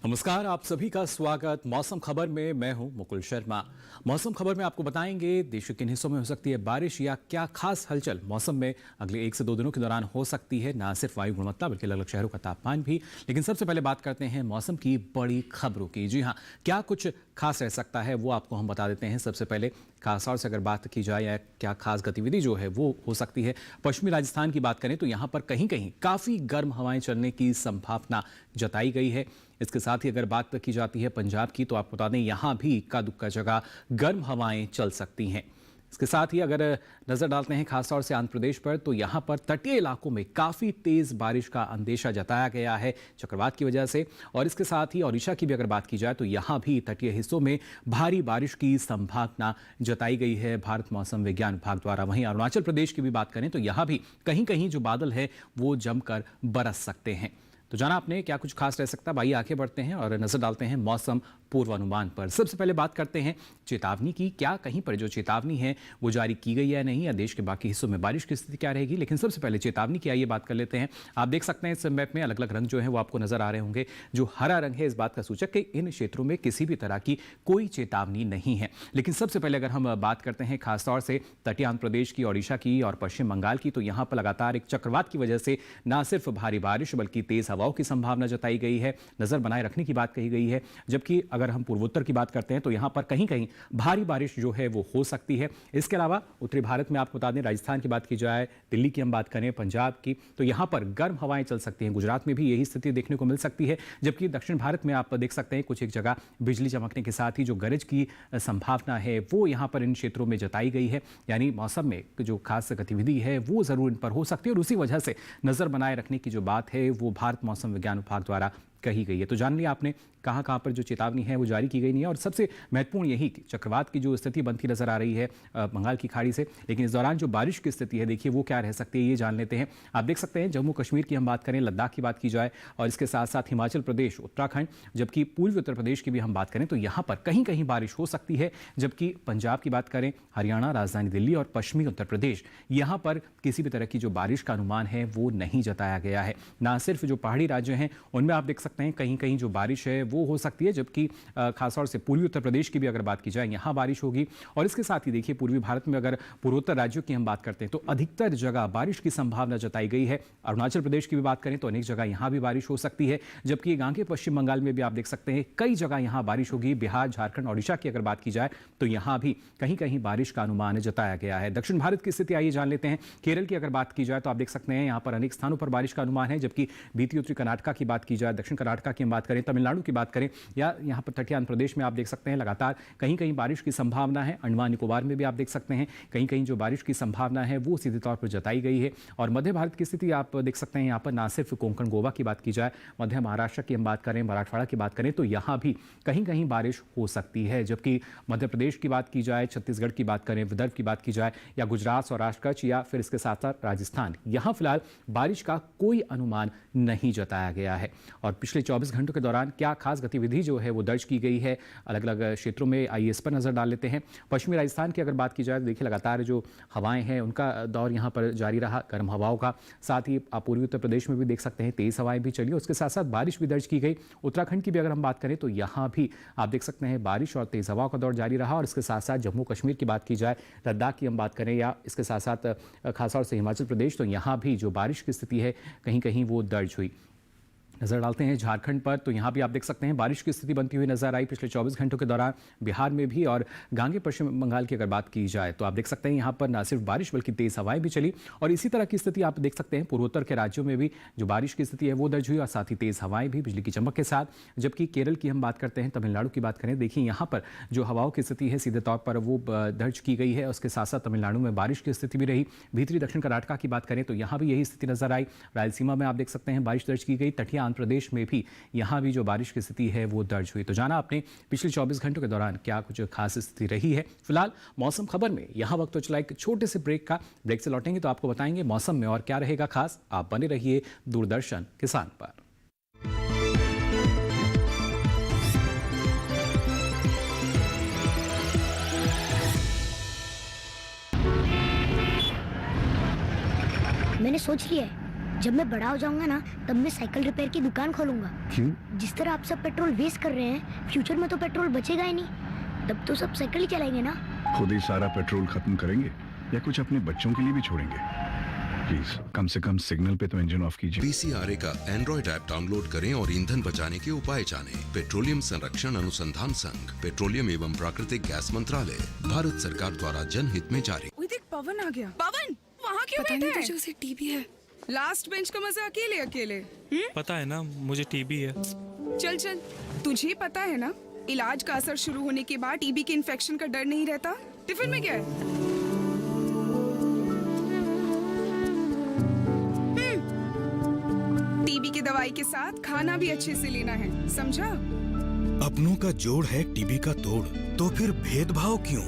नमस्कार, आप सभी का स्वागत। मौसम खबर में मैं हूं मुकुल शर्मा। मौसम खबर में आपको बताएंगे देश के किन हिस्सों में हो सकती है बारिश या क्या खास हलचल मौसम में अगले 1 से 2 दिनों के दौरान हो सकती है। ना सिर्फ वायु गुणवत्ता बल्कि अलग अलग शहरों का तापमान भी। लेकिन सबसे पहले बात करते हैं मौसम की बड़ी खबरों की। जी हाँ, क्या कुछ खास रह सकता है वो आपको हम बता देते हैं। सबसे पहले खासतौर से अगर बात की जाए या क्या खास गतिविधि जो है वो हो सकती है, पश्चिमी राजस्थान की बात करें तो यहाँ पर कहीं कहीं काफ़ी गर्म हवाएं चलने की संभावना जताई गई है। इसके साथ ही अगर बात की जाती है पंजाब की तो आपको बता दें यहाँ भी इक्का दुक्का जगह गर्म हवाएं चल सकती हैं। इसके साथ ही अगर नजर डालते हैं खासतौर से आंध्र प्रदेश पर तो यहाँ पर तटीय इलाकों में काफ़ी तेज बारिश का अंदेशा जताया गया है चक्रवात की वजह से। और इसके साथ ही ओडिशा की भी अगर बात की जाए तो यहाँ भी तटीय हिस्सों में भारी बारिश की संभावना जताई गई है भारत मौसम विज्ञान विभाग द्वारा। वहीं अरुणाचल प्रदेश की भी बात करें तो यहाँ भी कहीं कहीं जो बादल है वो जमकर बरस सकते हैं। तो जाना आपने क्या कुछ खास रह सकता है, आइए आगे बढ़ते हैं और नजर डालते हैं मौसम पूर्वानुमान पर। सबसे पहले बात करते हैं चेतावनी की। क्या कहीं पर जो चेतावनी है वो जारी की गई है नहीं, या देश के बाकी हिस्सों में बारिश की स्थिति क्या रहेगी। लेकिन सबसे पहले चेतावनी की आइए बात कर लेते हैं। आप देख सकते हैं इस मैप में अलग अलग रंग जो है वो आपको नजर आ रहे होंगे। जो हरा रंग है इस बात का सूचक कि इन क्षेत्रों में किसी भी तरह की कोई चेतावनी नहीं है। लेकिन सबसे पहले अगर हम बात करते हैं खासतौर से तटीय आंध्र प्रदेश की, ओडिशा की और पश्चिम बंगाल की, तो यहाँ पर लगातार एक चक्रवात की वजह से न सिर्फ भारी बारिश बल्कि तेज हवाओं की संभावना जताई गई है, नजर बनाए रखने की बात कही गई है। जबकि अगर हम पूर्वोत्तर की बात करते हैं तो यहां पर कहीं कहीं भारी बारिश जो है वो हो सकती है। इसके अलावा उत्तरी भारत में आपको बता दें, राजस्थान की बात की जाए, दिल्ली की हम बात करें, पंजाब की, तो यहां पर गर्म हवाएं चल सकती हैं। गुजरात में भी यही स्थिति देखने को मिल सकती है। जबकि दक्षिण भारत में आप देख सकते हैं कुछ एक जगह बिजली चमकने के साथ ही जो गरज की संभावना है वो यहां पर इन क्षेत्रों में जताई गई है। यानी मौसम में जो खास गतिविधि है वो जरूर इन पर हो सकती है और उसी वजह से नजर बनाए रखने की जो बात है वो भारत मौसम विज्ञान विभाग द्वारा कही गई है। तो जान लिया आपने कहां कहां पर जो चेतावनी है वो जारी की गई नहीं है। और सबसे महत्वपूर्ण यही कि चक्रवात की जो स्थिति बनती नजर आ रही है बंगाल की खाड़ी से, लेकिन इस दौरान जो बारिश की स्थिति है देखिए वो क्या रह सकती है ये जान लेते हैं। आप देख सकते हैं जम्मू कश्मीर की हम बात करें, लद्दाख की बात की जाए और इसके साथ साथ हिमाचल प्रदेश, उत्तराखंड, जबकि पूर्वी उत्तर प्रदेश की भी हम बात करें तो यहाँ पर कहीं कहीं बारिश हो सकती है। जबकि पंजाब की बात करें, हरियाणा, राजधानी दिल्ली और पश्चिमी उत्तर प्रदेश, यहाँ पर किसी भी तरह की जो बारिश का अनुमान है वो नहीं जताया गया है। ना सिर्फ जो पहाड़ी राज्य हैं उनमें आप देख सकते हैं कहीं कहीं जो बारिश है वो हो सकती है, जबकि खासतौर से पूर्वी उत्तर प्रदेश की भी अगर बात की जाए यहाँ बारिश होगी। और इसके साथ ही देखिए पूर्वी भारत में अगर पूर्वोत्तर राज्यों की हम बात करते हैं तो अधिकतर जगह बारिश की संभावना जताई गई है। अरुणाचल प्रदेश की भी बात करें तो अनेक जगह यहाँ भी बारिश हो सकती है। जबकि आगे पश्चिम बंगाल में भी आप देख सकते हैं कई जगह यहाँ बारिश होगी। बिहार, झारखंड, ओडिशा की अगर बात की जाए तो यहाँ भी कहीं कहीं बारिश का अनुमान जताया गया है। दक्षिण भारत की स्थिति आइए जान लेते हैं। केरल की अगर बात की जाए तो आप देख सकते हैं यहाँ पर अनेक स्थानों पर बारिश का अनुमान है। जबकि बीती उत्तरी कर्नाटक की बात की जाए, दक्षिण कर्नाटक की हम बात करें, तमिलनाडु की बात करें या यहाँ पर तटीय आंध्र प्रदेश में आप देख सकते हैं लगातार कहीं कहीं बारिश की संभावना है। अंडमान निकोबार में भी आप देख सकते हैं कहीं कहीं जो बारिश की संभावना है वो सीधे तौर पर जताई गई है। और मध्य भारत की स्थिति आप देख सकते हैं यहाँ पर ना सिर्फ कोंकण, गोवा की बात की जाए, मध्य महाराष्ट्र की हम बात करें, मराठवाड़ा की बात करें तो यहाँ भी कहीं कहीं बारिश हो सकती है। जबकि मध्य प्रदेश की बात की जाए, छत्तीसगढ़ की बात करें, विदर्भ की बात की जाए या गुजरात, सौराष्ट्र, कच्छ या फिर इसके साथ साथ राजस्थान, यहाँ फिलहाल बारिश का कोई अनुमान नहीं जताया गया है। और पिछले 24 घंटों के दौरान क्या खास गतिविधि जो है वो दर्ज की गई है अलग अलग क्षेत्रों में, आइए इस पर नजर डाल लेते हैं। पश्चिमी राजस्थान की अगर बात की जाए तो देखिए लगातार जो हवाएं हैं उनका दौर यहाँ पर जारी रहा, गर्म हवाओं का। साथ ही आप पूर्वी उत्तर प्रदेश में भी देख सकते हैं तेज हवाएं भी चली, उसके साथ साथ बारिश भी दर्ज की गई। उत्तराखंड की भी अगर हम बात करें तो यहाँ भी आप देख सकते हैं बारिश और तेज हवाओं का दौर जारी रहा। और इसके साथ साथ जम्मू कश्मीर की बात की जाए, लद्दाख की हम बात करें या इसके साथ साथ खासतौर से हिमाचल प्रदेश, तो यहाँ भी जो बारिश की स्थिति है कहीं कहीं वो दर्ज हुई। नजर डालते हैं झारखंड पर तो यहाँ भी आप देख सकते हैं बारिश की स्थिति बनती हुई नजर आई पिछले 24 घंटों के दौरान बिहार में भी। और गांगे पश्चिम बंगाल की अगर बात की जाए तो आप देख सकते हैं यहाँ पर न सिर्फ बारिश बल्कि तेज हवाएं भी चली। और इसी तरह की स्थिति आप देख सकते हैं पूर्वोत्तर के राज्यों में भी जो बारिश की स्थिति है वो दर्ज हुई और साथ ही तेज हवाएं भी बिजली की चमक के साथ। जबकि केरल की हम बात करते हैं, तमिलनाडु की बात करें, देखिए यहाँ पर जो हवाओं की स्थिति है सीधे तौर पर वो दर्ज की गई है। उसके साथ साथ तमिलनाडु में बारिश की स्थिति भी रही। भीतरी दक्षिण कर्नाटक की बात करें तो यहाँ भी यही स्थिति नजर आई। रायलसीमा में आप देख सकते हैं बारिश दर्ज की गई। तटीय आंध्र प्रदेश में भी यहां भी जो बारिश की स्थिति है वो दर्ज हुई। तो जाना आपने पिछले 24 घंटों के दौरान क्या कुछ खास स्थिति रही है। फिलहाल मौसम खबर में यहां वक्त तो चला एक छोटे से ब्रेक का। ब्रेक से लौटेंगे तो आपको बताएंगे मौसम में और क्या रहेगा खास। आप बने रहिए दूरदर्शन किसान पर। मैंने सोच लिया है, जब मैं बड़ा हो जाऊंगा ना, तब मैं साइकिल रिपेयर की दुकान खोलूंगा। क्यों? जिस तरह आप सब पेट्रोल वेस्ट कर रहे हैं, फ्यूचर में तो पेट्रोल बचेगा ही नहीं। तब तो सब साइकिल ही चलाएंगे ना। खुद ही सारा पेट्रोल खत्म करेंगे या कुछ अपने बच्चों के लिए भी छोड़ेंगे? प्लीज कम से कम सिग्नल पे तो इंजन ऑफ कीजिए। पीसीआरए का एंड्रॉइड ऐप डाउनलोड करें और ईंधन बचाने के उपाय जानें। पेट्रोलियम संरक्षण अनुसंधान संघ, पेट्रोलियम एवं प्राकृतिक गैस मंत्रालय, भारत सरकार द्वारा जनहित में जारी। ओए देख, पवन आ गया। पवन, वहाँ क्यों पता बैठा नहीं है? तुझे उसे टीबी है। लास्ट बेंच का मजा अकेले अकेले। पता है ना, मुझे टीबी है। चल चल, तुझे पता है ना, इलाज का असर शुरू होने के बाद टीबी के इन्फेक्शन का डर नहीं रहता। टिफिन में क्या है? टीबी की दवाई के साथ खाना भी अच्छे से लेना है, समझा? अपनों का जोड़ है टीबी का तोड़, तो फिर भेदभाव क्यों?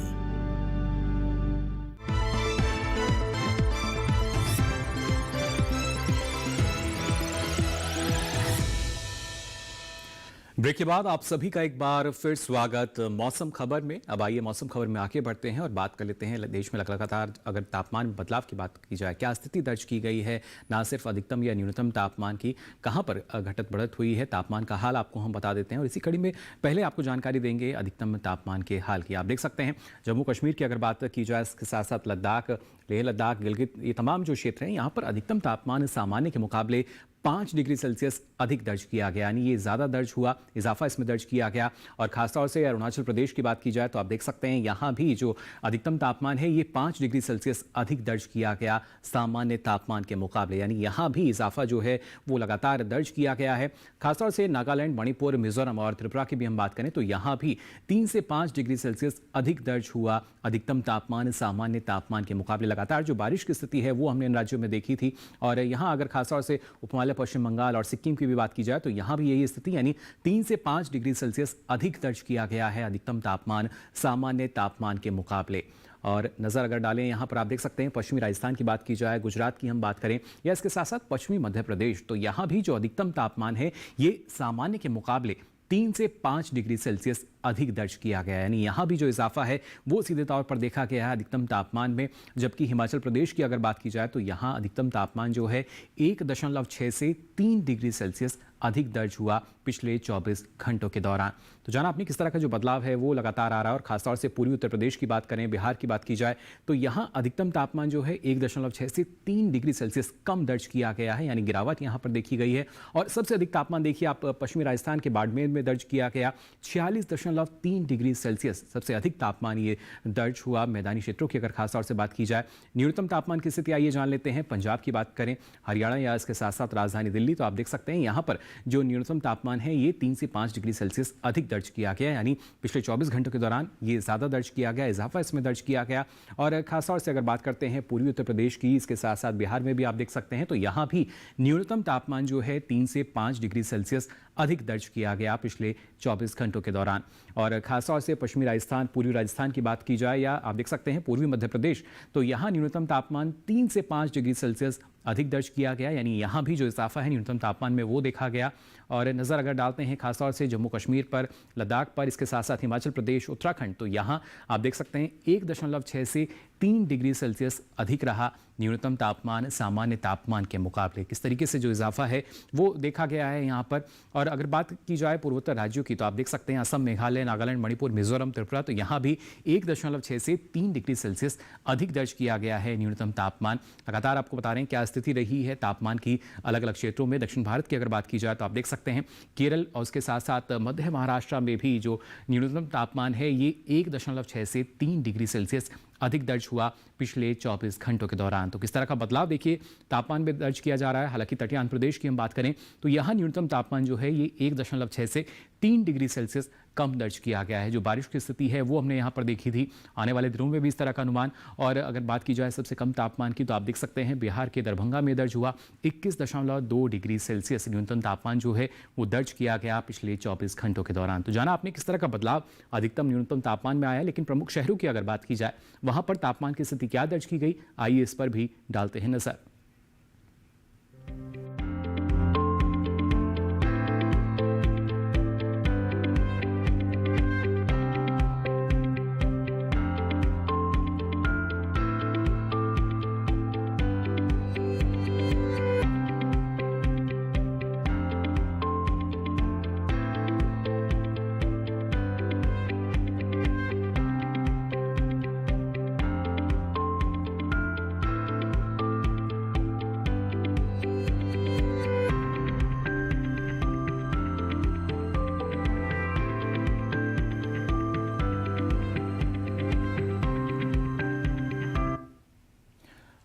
ब्रेक के बाद आप सभी का एक बार फिर स्वागत मौसम खबर में। अब आइए मौसम खबर में आगे बढ़ते हैं और बात कर लेते हैं देश में लगातार अगर तापमान में बदलाव की बात की जाए, क्या स्थिति दर्ज की गई है, ना सिर्फ अधिकतम या न्यूनतम तापमान की, कहां पर घटत बढ़त हुई है, तापमान का हाल आपको हम बता देते हैं। और इसी कड़ी में पहले आपको जानकारी देंगे अधिकतम तापमान के हाल की। आप देख सकते हैं जम्मू कश्मीर की अगर बात की जाए, इसके साथ साथ लद्दाख, लेह लद्दाख, गिलगित, ये तमाम जो क्षेत्र हैं यहाँ पर अधिकतम तापमान सामान्य के मुकाबले 5 डिग्री सेल्सियस अधिक दर्ज किया गया, यानी ये ज़्यादा दर्ज हुआ, इजाफा इसमें दर्ज किया गया। और खासतौर से अरुणाचल प्रदेश की बात की जाए तो आप देख सकते हैं यहाँ भी जो अधिकतम तापमान है ये 5 डिग्री सेल्सियस अधिक दर्ज किया गया सामान्य तापमान के मुकाबले, यानी यहाँ भी इजाफा जो है वो लगातार दर्ज किया गया है। खासतौर से नागालैंड, मणिपुर, मिजोरम और त्रिपुरा की भी हम बात करें तो यहाँ भी 3 से 5 डिग्री सेल्सियस अधिक दर्ज हुआ अधिकतम तापमान सामान्य तापमान के मुकाबले। लगातार जो बारिश की स्थिति है वो हमने इन राज्यों में देखी थी। और यहाँ अगर खासतौर से उपहिमालय, पश्चिम बंगाल और सिक्किम की भी बात की जाए तो यहाँ भी यही स्थिति, यानी 3 से 5 डिग्री सेल्सियस अधिक दर्ज किया गया है अधिकतम तापमान सामान्य तापमान के मुकाबले। और नज़र अगर डालें यहाँ पर आप देख सकते हैं पश्चिमी राजस्थान की बात की जाए, गुजरात की हम बात करें या इसके साथ साथ पश्चिमी मध्य प्रदेश, तो यहाँ भी जो अधिकतम तापमान है ये सामान्य के मुकाबले 3 से 5 डिग्री सेल्सियस अधिक दर्ज किया गया है, यानी यहाँ भी जो इजाफा है वो सीधे तौर पर देखा गया है अधिकतम तापमान में। जबकि हिमाचल प्रदेश की अगर बात की जाए तो यहाँ अधिकतम तापमान जो है 1.6 से 3 डिग्री सेल्सियस अधिक दर्ज हुआ पिछले 24 घंटों के दौरान। तो जाना आपने किस तरह का जो बदलाव है वो लगातार आ रहा है। और खासतौर से पूर्वी उत्तर प्रदेश की बात करें, बिहार की बात की जाए तो यहाँ अधिकतम तापमान जो है 1.6 से 3 डिग्री सेल्सियस कम दर्ज किया गया है, यानी गिरावट यहाँ पर देखी गई है। और सबसे अधिक तापमान देखिए आप पश्चिमी राजस्थान के बाड़मेर में दर्ज किया गया 46.3 डिग्री सेल्सियस सबसे अधिक तापमान ये दर्ज हुआ। मैदानी क्षेत्रों की अगर खासतौर से बात की जाए, न्यूनतम तापमान की स्थिति आइए जान लेते हैं। पंजाब की बात करें, हरियाणा या इसके साथ साथ राजधानी दिल्ली, तो आप देख सकते हैं यहाँ पर जो न्यूनतम तापमान है ये 3 से 5 डिग्री सेल्सियस अधिक दर्ज किया गया, यानी पिछले 24 घंटों के दौरान ये ज़्यादा दर्ज किया गया, इजाफा इसमें दर्ज किया गया। और खासतौर से अगर बात करते हैं पूर्वी उत्तर प्रदेश की, इसके साथ साथ बिहार में भी आप देख सकते हैं तो यहाँ भी न्यूनतम तापमान जो है 3 से 5 डिग्री सेल्सियस अधिक दर्ज किया गया पिछले 24 घंटों के दौरान। और खासतौर से पश्चिमी राजस्थान, पूर्वी राजस्थान की बात की जाए या आप देख सकते हैं पूर्वी मध्य प्रदेश, तो यहाँ न्यूनतम तापमान 3 से 5 डिग्री सेल्सियस अधिक दर्ज किया गया, यानी यहाँ भी जो इजाफा है न्यूनतम तापमान में वो देखा गया। और नज़र अगर डालते हैं खासतौर से जम्मू कश्मीर पर, लद्दाख पर, इसके साथ साथ हिमाचल प्रदेश, उत्तराखंड, तो यहाँ आप देख सकते हैं 1.6 से 3 डिग्री सेल्सियस अधिक रहा न्यूनतम तापमान सामान्य तापमान के मुकाबले। किस तरीके से जो इजाफा है वो देखा गया है यहाँ पर। और अगर बात की जाए पूर्वोत्तर राज्यों की तो आप देख सकते हैं असम, मेघालय, नागालैंड, मणिपुर, मिजोरम, त्रिपुरा, तो यहाँ भी 1.6 से 3 डिग्री सेल्सियस अधिक दर्ज किया गया है न्यूनतम तापमान। लगातार आपको बता रहे हैं क्या स्थिति रही है तापमान की अलग अलग क्षेत्रों में। दक्षिण भारत की अगर बात की जाए तो आप देख सकते हैं केरल और उसके साथ साथ मध्य महाराष्ट्र में भी जो न्यूनतम तापमान है ये 1.6 से 3 डिग्री सेल्सियस अधिक दर्ज हुआ पिछले 24 घंटों के दौरान। तो किस तरह का बदलाव देखिए तापमान में दर्ज किया जा रहा है। हालांकि तटीय आंध्र प्रदेश की हम बात करें तो यहाँ न्यूनतम तापमान जो है ये 1.6 से 3 डिग्री सेल्सियस कम दर्ज किया गया है। जो बारिश की स्थिति है वो हमने यहाँ पर देखी थी, आने वाले दिनों में भी इस तरह का अनुमान। और अगर बात की जाए सबसे कम तापमान की तो आप देख सकते हैं बिहार के दरभंगा में दर्ज हुआ 21.2 डिग्री सेल्सियस न्यूनतम तापमान जो है वो दर्ज किया गया पिछले 24 घंटों के दौरान। तो जाना आपने किस तरह का बदलाव अधिकतम न्यूनतम तापमान में आया। लेकिन प्रमुख शहरों की अगर बात की जाए वहां पर तापमान की स्थिति क्या दर्ज की गई, आइए इस पर भी डालते हैं नजर।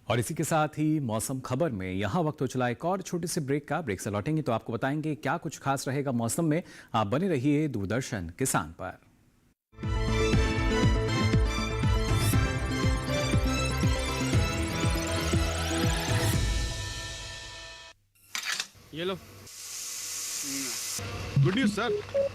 और इसी के साथ ही मौसम खबर में यहाँ वक्त हो चला एक और छोटे से ब्रेक का। ब्रेक से लौटेंगे तो आपको बताएंगे क्या कुछ खास रहेगा मौसम में। आप बने रहिए दूरदर्शन किसान पर। ये लो। गुड न्यूज सर,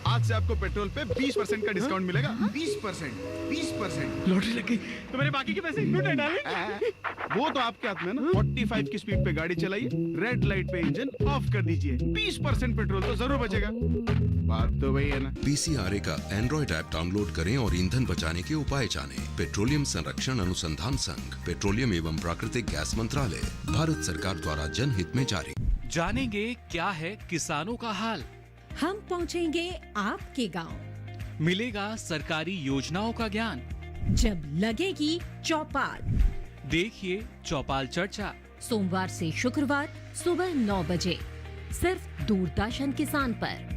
आज से आपको पेट्रोल पे 20% का डिस्काउंट मिलेगा। 20%। लॉटरी लग गई। तो मेरे बाकी के पैसे क्यों नहीं डाले? वो तो आपके हाथ में ना। 45 की स्पीड पे गाड़ी चलाइए, रेड लाइट पे इंजन ऑफ कर दीजिए, 20% पेट्रोल तो जरूर बचेगा। बात तो वही है ना। पीसीआरए का एंड्रॉइड ऐप डाउनलोड करें और ईंधन बचाने के उपाय जानें। पेट्रोलियम संरक्षण अनुसंधान संघ, पेट्रोलियम एवं प्राकृतिक गैस मंत्रालय, भारत सरकार द्वारा जनहित में जारी। जानेंगे क्या है किसानों का हाल, हम पहुंचेंगे आपके गांव, मिलेगा सरकारी योजनाओं का ज्ञान, जब लगेगी चौपाल। देखिए चौपाल चर्चा सोमवार से शुक्रवार सुबह 9 बजे सिर्फ दूरदर्शन किसान पर।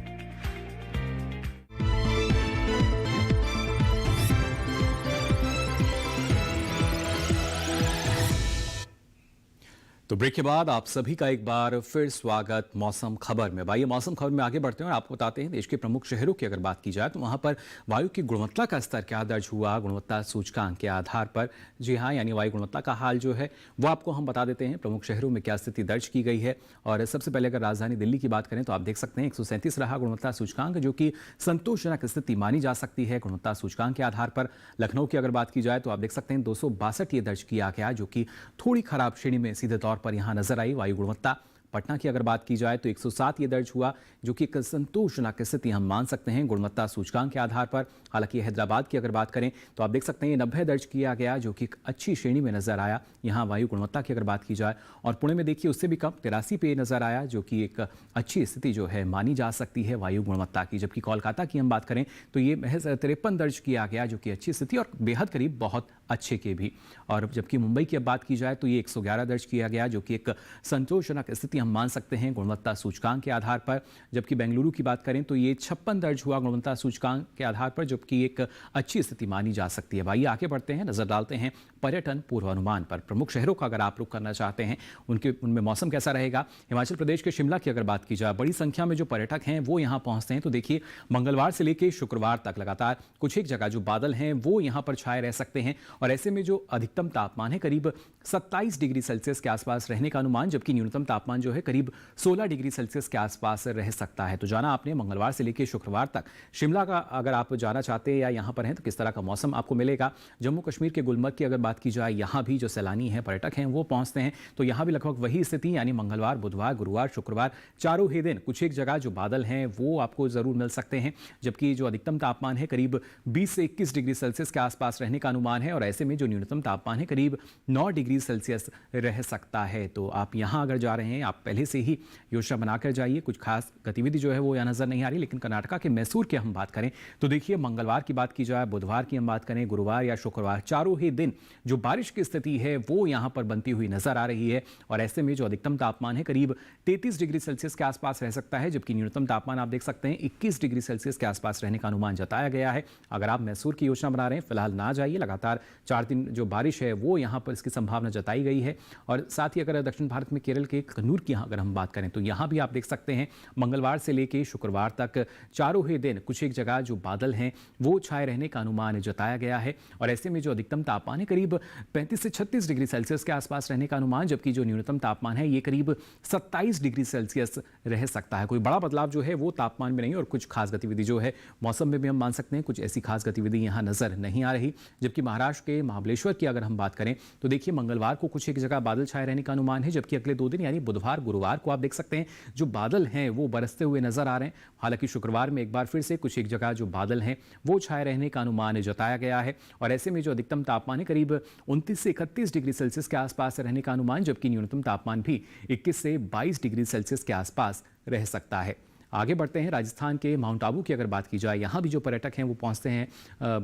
तो ब्रेक के बाद आप सभी का एक बार फिर स्वागत मौसम खबर में। भाई मौसम खबर में आगे बढ़ते हैं और आपको बताते हैं देश के प्रमुख शहरों की अगर बात की जाए तो वहां पर वायु की गुणवत्ता का स्तर क्या दर्ज हुआ गुणवत्ता सूचकांक के आधार पर। जी हाँ, यानी वायु गुणवत्ता का हाल जो है वो आपको हम बता देते हैं प्रमुख शहरों में क्या स्थिति दर्ज की गई है। और सबसे पहले अगर राजधानी दिल्ली की बात करें तो आप देख सकते हैं 137 रहा गुणवत्ता सूचकांक, जो कि संतोषजनक स्थिति मानी जा सकती है गुणवत्ता सूचकांक के आधार पर। लखनऊ की अगर बात की जाए तो आप देख सकते हैं 262 ये दर्ज किया गया, जो कि थोड़ी खराब श्रेणी में सीधे तौर पर यहां नजर आई वायु गुणवत्ता। पटना की अगर बात की जाए तो 107 ये दर्ज हुआ, जो कि एक संतोषजनक स्थिति हम मान सकते हैं गुणवत्ता सूचकांक के आधार पर। हालांकि हैदराबाद की अगर बात करें तो आप देख सकते हैं 90 दर्ज किया गया, जो कि एक अच्छी श्रेणी में नजर आया यहाँ वायु गुणवत्ता की अगर बात की जाए। और पुणे में देखिए उससे भी कम 83 पे नजर आया, जो कि एक अच्छी स्थिति जो है मानी जा सकती है वायु गुणवत्ता की। जबकि कोलकाता की हम बात करें तो ये महज 53 दर्ज किया गया, जो कि अच्छी स्थिति और बेहद करीब बहुत अच्छे के भी। और जबकि मुंबई की अब बात की जाए तो ये 111 दर्ज किया गया, जो कि एक संतोषजनक स्थिति हम मान सकते हैं गुणवत्ता सूचकांक के आधार पर। जबकि बेंगलुरु की बात करें तो ये 56 दर्ज हुआ गुणवत्ता सूचकांक के आधार पर, जबकि एक अच्छी स्थिति मानी जा सकती है। भाई आगे बढ़ते हैं, नजर डालते हैं पर्यटन पूर्वानुमान पर। प्रमुख शहरों का अगर आप रुख करना चाहते हैं उनमें मौसम कैसा रहेगा। हिमाचल प्रदेश के शिमला की अगर बात की जाए, बड़ी संख्या में जो पर्यटक हैं वो यहाँ पहुंचते हैं। तो देखिए मंगलवार से लेकर शुक्रवार तक लगातार कुछ एक जगह जो बादल हैं वो यहाँ पर छाए रह सकते हैं। और ऐसे में जो अधिकतम तापमान है करीब 27 डिग्री सेल्सियस के आसपास रहने का अनुमान, जबकि न्यूनतम तापमान जो है करीब 16 डिग्री सेल्सियस के आसपास रह सकता है। तो जाना आपने मंगलवार से लेकर शुक्रवार तक शिमला का अगर आप जाना चाहते हैं या यहाँ पर हैं तो किस तरह का मौसम आपको मिलेगा। जम्मू कश्मीर के गुलमर्ग की अगर बात की जाए, यहाँ भी जो सैलानी हैं पर्यटक हैं वो पहुंचते हैं, तो यहाँ भी लगभग वही स्थिति, यानी मंगलवार बुधवार गुरुवार शुक्रवार चारों ही दिन कुछ एक जगह जो बादल हैं वो आपको जरूर मिल सकते हैं। जबकि जो अधिकतम तापमान है करीब 20 से 21 डिग्री सेल्सियस के आसपास रहने का अनुमान है। और ऐसे में जो न्यूनतम तापमान है करीब 9 डिग्री सेल्सियस रह सकता है। तो आप यहाँ अगर जा रहे हैं आप पहले से ही योजना बनाकर जाइए। कुछ खास गतिविधि जो है वो यहाँ नजर नहीं आ रही। लेकिन कर्नाटका के मैसूर की हम बात करें तो देखिए मंगलवार की बात की जाए, बुधवार की हम बात करें, गुरुवार या शुक्रवार चारों ही दिन जो बारिश की स्थिति है वो यहाँ पर बनती हुई नजर आ रही है। और ऐसे में जो अधिकतम तापमान है करीब 33 डिग्री सेल्सियस के आसपास रह सकता है, जबकि न्यूनतम तापमान आप देख सकते हैं 21 डिग्री सेल्सियस के आसपास रहने का अनुमान जताया गया है। अगर आप मैसूर की योजना बना रहे हैं फिलहाल ना जाइए, लगातार 4 दिन जो बारिश है वो यहाँ पर इसकी संभावना जताई गई है। और साथ ही अगर दक्षिण भारत में केरल के कन्नूर की अगर हम बात करें तो यहाँ भी आप देख सकते हैं मंगलवार से लेकर शुक्रवार तक चारों ही दिन कुछ एक जगह जो बादल हैं वो छाए रहने का अनुमान जताया गया है। और ऐसे में जो अधिकतम तापमान है करीब 35 से 36 डिग्री सेल्सियस के आसपास रहने का अनुमान, जबकि जो न्यूनतम तापमान है ये करीब 27 डिग्री सेल्सियस रह सकता है। कोई बड़ा बदलाव जो है वो तापमान में नहीं, और कुछ खास गतिविधि जो है मौसम में भी हम मान सकते हैं कुछ ऐसी खास गतिविधि यहाँ नजर नहीं आ रही। जबकि महाराष्ट्र के महाबलेश्वर की अगर हम बात करें तो देखिए मंगलवार को कुछ एक जगह बादल छाए रहने का अनुमान है, जबकि अगले 2 दिन यानी बुधवार गुरुवार को आप देख सकते हैं जो बादल हैं वो बरसते हुए नजर आ रहे हैं। हालांकि शुक्रवार में एक बार फिर से कुछ एक जगह जो बादल हैं वो छाए रहने का अनुमान जताया गया है। और ऐसे में जो अधिकतम तापमान है करीब 29 से 31 डिग्री सेल्सियस के आसपास रहने का अनुमान, जबकि न्यूनतम तापमान भी 21 से 22 डिग्री सेल्सियस के आसपास रह सकता है। आगे बढ़ते हैं, राजस्थान के माउंट आबू की अगर बात की जाए, यहाँ भी जो पर्यटक हैं वो पहुँचते हैं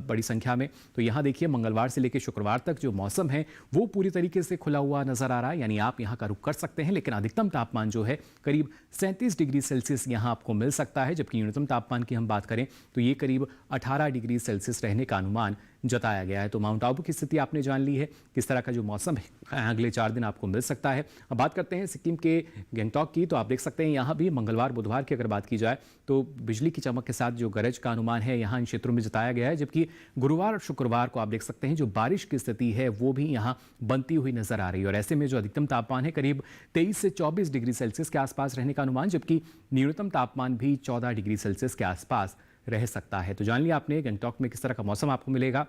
बड़ी संख्या में। तो यहाँ देखिए मंगलवार से लेकर शुक्रवार तक जो मौसम है वो पूरी तरीके से खुला हुआ नजर आ रहा है, यानी आप यहाँ का रुख कर सकते हैं। लेकिन अधिकतम तापमान जो है करीब 37 डिग्री सेल्सियस यहाँ आपको मिल सकता है, जबकि न्यूनतम तापमान की हम बात करें तो ये करीब 18 डिग्री सेल्सियस रहने का अनुमान जताया गया है। तो माउंट आबू की स्थिति आपने जान ली है, किस तरह का जो मौसम है अगले 4 दिन आपको मिल सकता है। अब बात करते हैं सिक्किम के गंगटोक की। तो आप देख सकते हैं यहाँ भी मंगलवार बुधवार की अगर बात की जाए तो बिजली की चमक के साथ जो गरज का अनुमान है यहाँ इन क्षेत्रों में जताया गया है, जबकि गुरुवार और शुक्रवार को आप देख सकते हैं जो बारिश की स्थिति है वो भी यहाँ बनती हुई नजर आ रही है। और ऐसे में जो अधिकतम तापमान है करीब 23 से 24 डिग्री सेल्सियस के आसपास रहने का अनुमान, जबकि न्यूनतम तापमान भी 14 डिग्री सेल्सियस के आसपास रह सकता है। तो जान लिया आपने गंगटोक में किस तरह का मौसम आपको मिलेगा।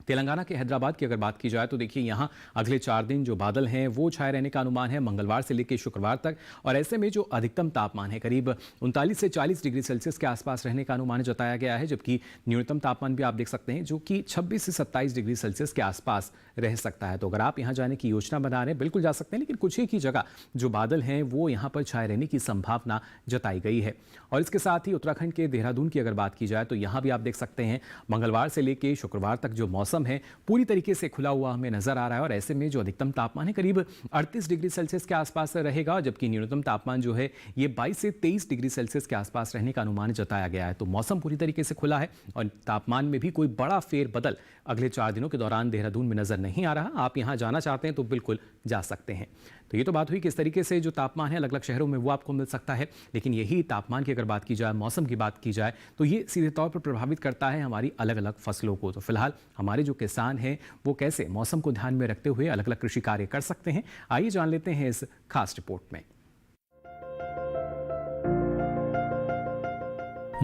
तेलंगाना के हैदराबाद की अगर बात की जाए तो देखिए यहाँ अगले 4 दिन जो बादल हैं वो छाए रहने का अनुमान है मंगलवार से लेकर शुक्रवार तक। और ऐसे में जो अधिकतम तापमान है करीब 39 से 40 डिग्री सेल्सियस के आसपास रहने का अनुमान जताया गया है, जबकि न्यूनतम तापमान भी आप देख सकते हैं जो कि 26 से 27 डिग्री सेल्सियस के आसपास रह सकता है। तो अगर आप यहाँ जाने की योजना बना रहे हैं बिल्कुल जा सकते हैं, लेकिन कुछ ही जगह जो बादल हैं वो यहाँ पर छाए रहने की संभावना जताई गई है। और इसके साथ ही उत्तराखंड के देहरादून की अगर बात की जाए तो यहाँ भी आप देख सकते हैं मंगलवार से लेकर शुक्रवार तक जो मौसम है पूरी तरीके से खुला हुआ हमें नजर आ रहा है। और ऐसे में जो अधिकतम तापमान है करीब 38 डिग्री सेल्सियस के आसपास रहेगा, जबकि न्यूनतम तापमान जो है ये 22 से 23 डिग्री सेल्सियस के आसपास रहने का अनुमान जताया गया है। तो मौसम पूरी तरीके से खुला है और तापमान में भी कोई बड़ा फेरबदल अगले 4 दिनों के दौरान देहरादून में नजर नहीं आ रहा। आप यहाँ जाना चाहते हैं तो बिल्कुल जा सकते हैं। तो ये तो बात हुई किस तरीके से जो तापमान है अलग अलग शहरों में वो आपको मिल सकता है, लेकिन यही तापमान की अगर बात की जाए, मौसम की बात की जाए तो ये सीधे तौर पर प्रभावित करता है हमारी अलग अलग फसलों को। तो फिलहाल हमारे जो किसान हैं वो कैसे मौसम को ध्यान में रखते हुए अलग अलग कृषि कार्य कर सकते हैं, आइए जान लेते हैं इस खास रिपोर्ट में।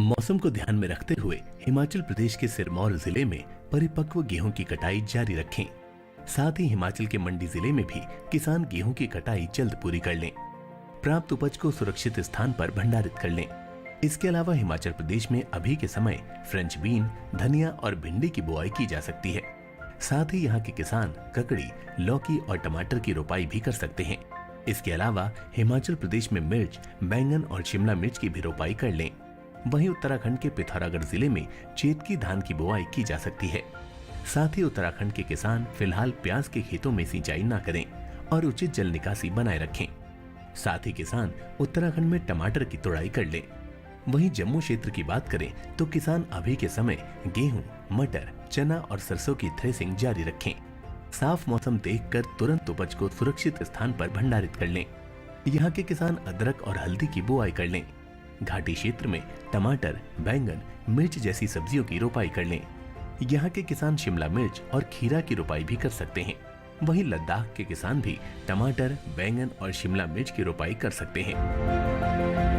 मौसम को ध्यान में रखते हुए हिमाचल प्रदेश के सिरमौर जिले में परिपक्व गेहूं की कटाई जारी रखें। साथ ही हिमाचल के मंडी जिले में भी किसान गेहूं की कटाई जल्द पूरी कर लें। प्राप्त उपज को सुरक्षित स्थान पर भंडारित कर लें। इसके अलावा हिमाचल प्रदेश में अभी के समय फ्रेंच बीन, धनिया और भिंडी की बुआई की जा सकती है। साथ ही यहाँ के किसान ककड़ी, लौकी और टमाटर की रोपाई भी कर सकते हैं। इसके अलावा हिमाचल प्रदेश में मिर्च, बैंगन और शिमला मिर्च की भी रोपाई कर लें। वहीं उत्तराखंड के पिथौरागढ़ जिले में चेतकी धान की बुआई की जा सकती है। साथ ही उत्तराखंड के किसान फिलहाल प्याज के खेतों में सिंचाई न करें और उचित जल निकासी बनाए रखें। साथ ही किसान उत्तराखंड में टमाटर की तुड़ाई कर लें। वहीं जम्मू क्षेत्र की बात करें तो किसान अभी के समय गेहूं, मटर, चना और सरसों की थ्रेसिंग जारी रखें। साफ मौसम देखकर तुरंत उपज को सुरक्षित स्थान पर भंडारित कर लें। यहाँ के किसान अदरक और हल्दी की बुआई कर लें। घाटी क्षेत्र में टमाटर, बैंगन, मिर्च जैसी सब्जियों की रोपाई कर लें। यहाँ के किसान शिमला मिर्च और खीरा की रोपाई भी कर सकते हैं। वहीं लद्दाख के किसान भी टमाटर, बैंगन और शिमला मिर्च की रोपाई कर सकते हैं।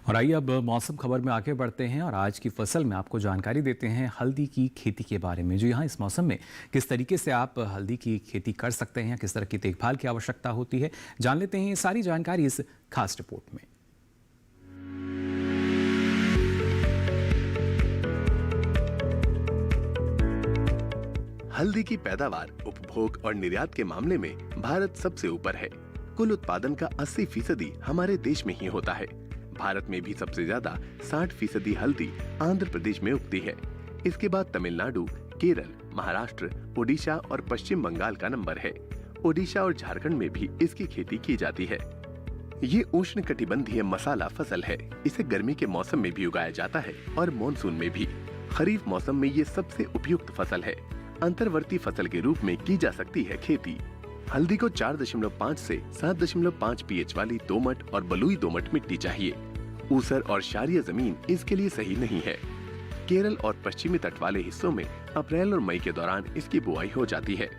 और आइए अब मौसम खबर में आगे बढ़ते हैं और आज की फसल में आपको जानकारी देते हैं हल्दी की खेती के बारे में। जो यहाँ इस मौसम में किस तरीके से आप हल्दी की खेती कर सकते हैं, किस तरह की देखभाल की आवश्यकता होती है, जान लेते हैं ये सारी जानकारी इस खास रिपोर्ट में। हल्दी की पैदावार, उपभोग और निर्यात के मामले में भारत सबसे ऊपर है। कुल उत्पादन का 80% हमारे देश में ही होता है। भारत में भी सबसे ज्यादा 60% हल्दी आंध्र प्रदेश में उगती है। इसके बाद तमिलनाडु, केरल, महाराष्ट्र, ओडिशा और पश्चिम बंगाल का नंबर है। ओडिशा और झारखंड में भी इसकी खेती की जाती है। ये उष्णकटिबंधीय मसाला फसल है। इसे गर्मी के मौसम में भी उगाया जाता है और मानसून में भी। खरीफ मौसम में ये सबसे उपयुक्त फसल है। अंतर्वर्ती फसल के रूप में की जा सकती है खेती। हल्दी को 4.5 से 7.5 pH वाली दोमट और बलुई दोमट मिट्टी चाहिए। ऊसर और क्षारीय जमीन इसके लिए सही नहीं है। केरल और पश्चिमी तट वाले हिस्सों में अप्रैल और मई के दौरान इसकी बुआई हो जाती है।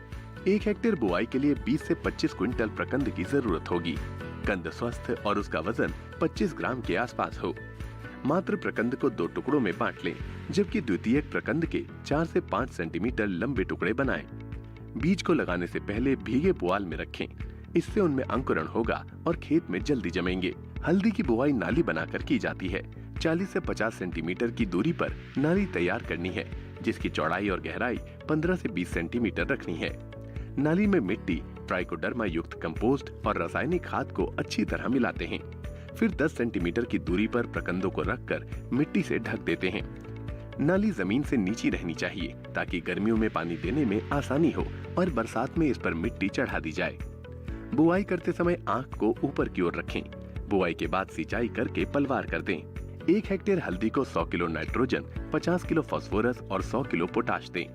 1 हेक्टेयर बुआई के लिए 20 से 25 क्विंटल प्रकंद की जरूरत होगी। कंद स्वस्थ और उसका वजन 25 ग्राम के आसपास हो। मात्र प्रकंद को 2 टुकड़ों में बांट लें, जबकि द्वितीयक प्रकंद के 4 से 5 सेंटीमीटर लंबे टुकड़े बनाएं। बीज को लगाने से पहले भीगे पुआल में रखें। इससे उनमें अंकुरण होगा और खेत में जल्दी जमेंगे। हल्दी की बुआई नाली बनाकर की जाती है। 40 से 50 सेंटीमीटर की दूरी पर नाली तैयार करनी है, जिसकी चौड़ाई और गहराई 15 से 20 सेंटीमीटर रखनी है। नाली में मिट्टी, ट्राइकोडर्मा युक्त कंपोस्ट और रासायनिक खाद को अच्छी तरह मिलाते हैं। फिर 10 सेंटीमीटर की दूरी पर प्रकंदों को रखकर मिट्टी से ढक देते हैं। नाली जमीन से नीची रहनी चाहिए ताकि गर्मियों में पानी देने में आसानी हो और बरसात में इस पर मिट्टी चढ़ा दी जाए। बुआई करते समय आंख को ऊपर की ओर रखें। बुआई के बाद सिंचाई करके पलवार कर दें। 1 हेक्टेयर हल्दी को 100 किलो नाइट्रोजन, 50 किलो फास्फोरस और 100 किलो पोटाश दें।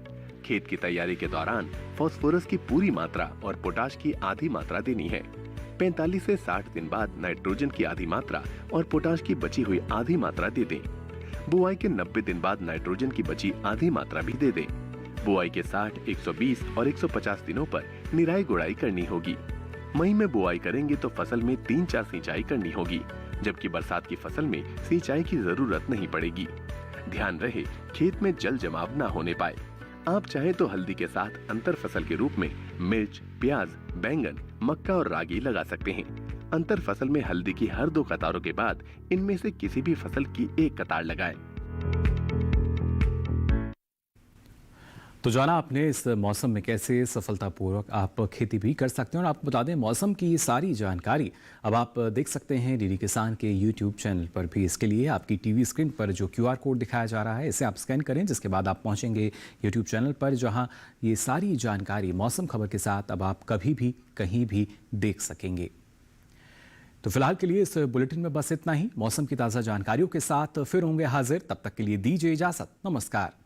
खेत की तैयारी के दौरान फास्फोरस की पूरी मात्रा और पोटाश की आधी मात्रा देनी है। 45 से 60 दिन बाद नाइट्रोजन की आधी मात्रा और पोटाश की बची हुई आधी मात्रा दे दें। बुआई के 90 दिन बाद नाइट्रोजन की बची आधी मात्रा भी दे दें। बुआई के 60, 120 और 150 दिनों पर निराई गुड़ाई करनी होगी। मई में बुआई करेंगे तो फसल में 3-4 सिंचाई करनी होगी, जबकि बरसात की फसल में सिंचाई की जरूरत नहीं पड़ेगी। ध्यान रहे खेत में जल जमाव न होने पाए। आप चाहे तो हल्दी के साथ अंतर फसल के रूप में मिर्च, प्याज, बैंगन, मक्का और रागी लगा सकते हैं। अंतर फसल में हल्दी की हर 2 कतारों के बाद इनमें से किसी भी फसल की 1 कतार लगाएं। तो जाना आपने इस मौसम में कैसे सफलतापूर्वक आप खेती भी कर सकते हैं। और आपको बता दें मौसम की सारी जानकारी अब आप देख सकते हैं डीडी किसान के यूट्यूब चैनल पर भी। इसके लिए आपकी टीवी स्क्रीन पर जो QR कोड दिखाया जा रहा है इसे आप स्कैन करें, जिसके बाद आप पहुंचेंगे यूट्यूब चैनल पर, जहां ये सारी जानकारी मौसम खबर के साथ अब आप कभी भी कहीं भी देख सकेंगे। तो फिलहाल के लिए इस बुलेटिन में बस इतना ही। मौसम की ताज़ा जानकारियों के साथ फिर होंगे हाजिर, तब तक के लिए दीजिए इजाज़त। नमस्कार।